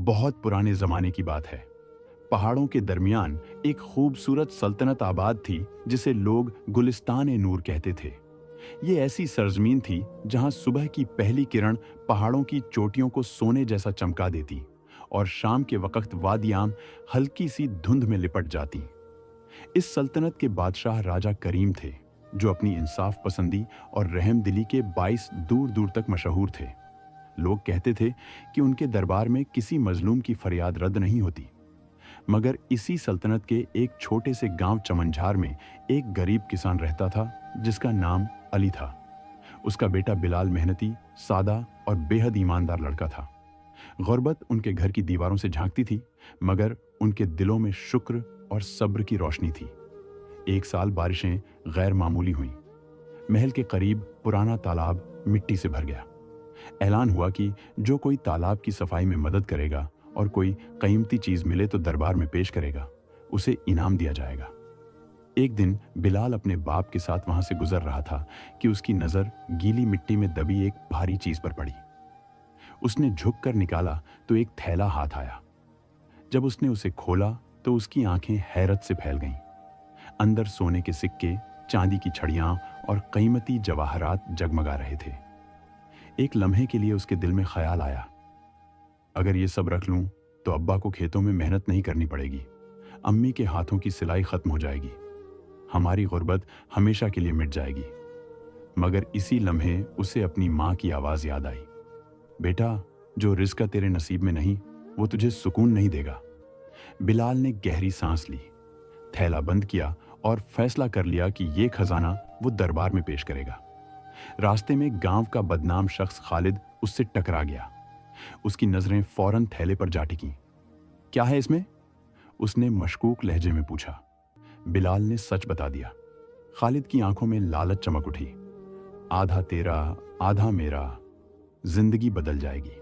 बहुत पुराने ज़माने की बात है। पहाड़ों के दरमियान एक खूबसूरत सल्तनत आबाद थी जिसे लोग गुलिस्तान-ए-नूर कहते थे। ये ऐसी सरजमीन थी जहां सुबह की पहली किरण पहाड़ों की चोटियों को सोने जैसा चमका देती और शाम के वक्त वादियां हल्की सी धुंध में लिपट जाती। इस सल्तनत के बादशाह राजा करीम थे, जो अपनी इंसाफ पसंदी और रहम दिली के बाइस दूर दूर तक मशहूर थे। लोग कहते थे कि उनके दरबार में किसी मजलूम की फरियाद रद्द नहीं होती। मगर इसी सल्तनत के एक छोटे से गांव चमनझार में एक गरीब किसान रहता था जिसका नाम अली था। उसका बेटा बिलाल मेहनती, सादा और बेहद ईमानदार लड़का था। गुर्बत उनके घर की दीवारों से झांकती थी, मगर उनके दिलों में शुक्र और सब्र की रोशनी थी। एक साल बारिशें गैर मामूली हुईं। महल के करीब पुराना तालाब मिट्टी से भर गया। ऐलान हुआ कि जो कोई तालाब की सफाई में मदद करेगा और कोई कीमती चीज मिले तो दरबार में पेश करेगा, उसे इनाम दिया जाएगा। एक दिन बिलाल अपने बाप के साथ वहां से गुजर रहा था कि उसकी नजर गीली मिट्टी में दबी एक भारी चीज पर पड़ी। उसने झुककर निकाला तो एक थैला हाथ आया। जब उसने उसे खोला तो उसकी आंखें हैरत से फैल गईं। अंदर सोने के सिक्के, चांदी की छड़ियां और कीमती जवाहरात जगमगा रहे थे। एक लम्हे के लिए उसके दिल में ख्याल आया, अगर ये सब रख लूं तो अब्बा को खेतों में मेहनत नहीं करनी पड़ेगी, अम्मी के हाथों की सिलाई खत्म हो जाएगी, हमारी गुर्बत हमेशा के लिए मिट जाएगी। मगर इसी लम्हे उसे अपनी माँ की आवाज याद आई, बेटा, जो रिज़्क़ तेरे नसीब में नहीं वो तुझे सुकून नहीं देगा। बिलाल ने गहरी सांस ली, थैला बंद किया और फैसला कर लिया कि ये खजाना वो दरबार में पेश करेगा। रास्ते में गांव का बदनाम शख्स खालिद उससे टकरा गया। उसकी नजरें फौरन थैले पर जा टिकीं। क्या है इसमें? उसने मशकूक लहजे में पूछा। बिलाल ने सच बता दिया। खालिद की आंखों में लालच चमक उठी। आधा तेरा, आधा मेरा, जिंदगी बदल जाएगी।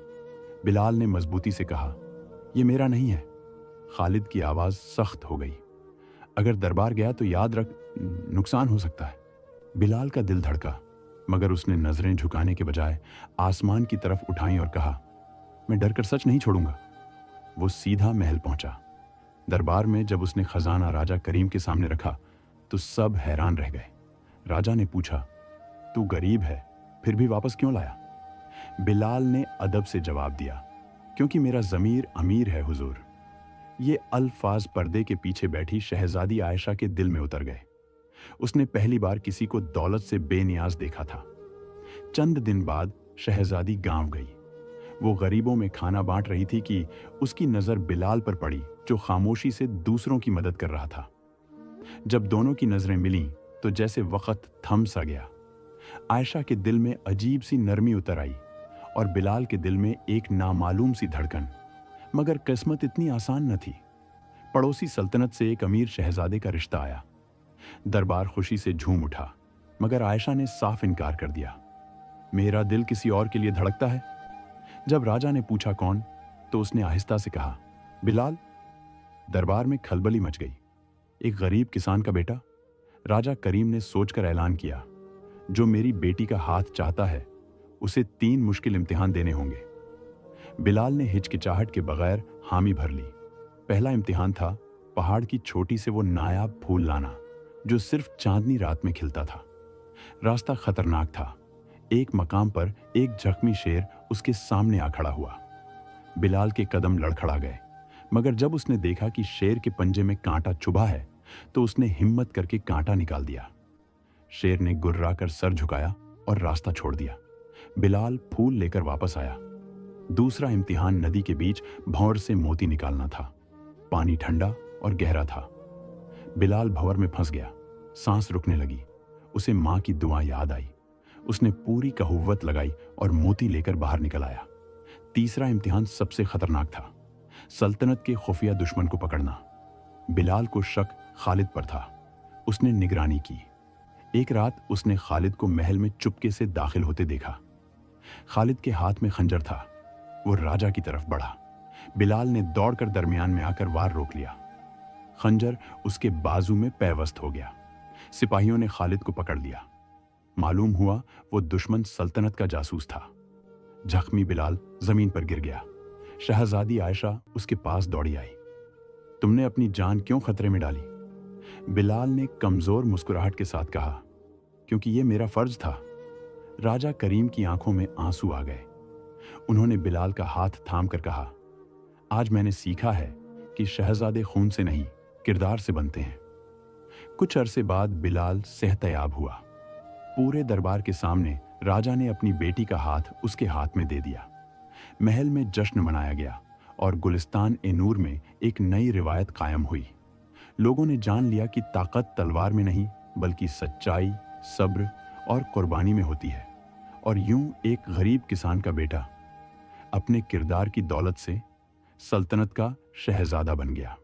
बिलाल ने मजबूती से कहा, यह मेरा नहीं है। खालिद की आवाज सख्त हो गई। अगर दरबार गया तो याद रख, नुकसान हो सकता है। बिलाल का दिल धड़का, मगर उसने नजरें झुकाने के बजाय आसमान की तरफ उठाई और कहा, मैं डर कर सच नहीं छोड़ूंगा। वो सीधा महल पहुंचा। दरबार में जब उसने खजाना राजा करीम के सामने रखा तो सब हैरान रह गए। राजा ने पूछा, तू गरीब है फिर भी वापस क्यों लाया? बिलाल ने अदब से जवाब दिया, क्योंकि मेरा ज़मीर अमीर है हुजूर। ये अल्फाज पर्दे के पीछे बैठी शहजादी आयशा के दिल में उतर गए। उसने पहली बार किसी को दौलत से बेनियाज देखा था। चंद दिन बाद शहजादी गांव गई। वो गरीबों में खाना बांट रही थी कि उसकी नजर बिलाल पर पड़ी, जो खामोशी से दूसरों की मदद कर रहा था। जब दोनों की नजरें मिलीं तो जैसे वक्त थम सा गया। आयशा के दिल में अजीब सी नरमी उतर आई और बिलाल के दिल में एक नामालूम सी धड़कन। मगर किस्मत इतनी आसान न थी। पड़ोसी सल्तनत से एक अमीर शहजादे का रिश्ता आया। दरबार खुशी से झूम उठा, मगर आयशा ने साफ इनकार कर दिया। मेरा दिल किसी और के लिए धड़कता है। जब राजा ने पूछा कौन, तो उसने आहिस्ता से कहा, बिलाल। दरबार में खलबली मच गई। एक गरीब किसान का बेटा। राजा करीम ने सोचकर ऐलान किया, जो मेरी बेटी का हाथ चाहता है उसे 3 मुश्किल इम्तिहान देने होंगे। बिलाल ने हिचकिचाहट के बगैर हामी भर ली। पहला इम्तिहान था पहाड़ की छोटी से वो नायाब फूल लाना, जो सिर्फ चांदनी रात में खिलता था। रास्ता खतरनाक था। एक मकाम पर एक जख्मी शेर उसके सामने आ खड़ा हुआ। बिलाल के कदम लड़खड़ा गए, मगर जब उसने देखा कि शेर के पंजे में कांटा चुभा है तो उसने हिम्मत करके कांटा निकाल दिया। शेर ने गुर्राकर सर झुकाया और रास्ता छोड़ दिया। बिलाल फूल लेकर वापस आया। दूसरा इम्तिहान नदी के बीच भंवर से मोती निकालना था। पानी ठंडा और गहरा था। बिलाल भंवर में फंस गया। सांस रुकने लगी। उसे मां की दुआ याद आई। उसने पूरी कहुव्वत लगाई और मोती लेकर बाहर निकल आया। तीसरा इम्तिहान सबसे खतरनाक था, सल्तनत के खुफिया दुश्मन को पकड़ना। बिलाल को शक खालिद पर था। उसने निगरानी की। एक रात उसने खालिद को महल में चुपके से दाखिल होते देखा। खालिद के हाथ में खंजर था। वो राजा की तरफ बढ़ा। बिलाल ने दौड़कर दरमियान में आकर वार रोक लिया। खंजर उसके बाजू में पैवस्त हो गया। सिपाहियों ने खालिद को पकड़ लिया। मालूम हुआ वो दुश्मन सल्तनत का जासूस था। जख्मी बिलाल जमीन पर गिर गया। शहजादी आयशा उसके पास दौड़ी आई। तुमने अपनी जान क्यों खतरे में डाली? बिलाल ने कमजोर मुस्कुराहट के साथ कहा, क्योंकि ये मेरा फर्ज था। राजा करीम की आंखों में आंसू आ गए। उन्होंने बिलाल का हाथ थाम कर कहा, आज मैंने सीखा है कि शहजादे खून से नहीं, किरदार से बनते हैं। कुछ अरसे बाद बिलाल सेहतयाब हुआ। पूरे दरबार के सामने राजा ने अपनी बेटी का हाथ उसके हाथ में दे दिया। महल में जश्न मनाया गया और गुलिस्तान ए नूर में एक नई रिवायत कायम हुई। लोगों ने जान लिया कि ताकत तलवार में नहीं, बल्कि सच्चाई, सब्र और कुर्बानी में होती है। और यूं एक गरीब किसान का बेटा अपने किरदार की दौलत से सल्तनत का शहजादा बन गया।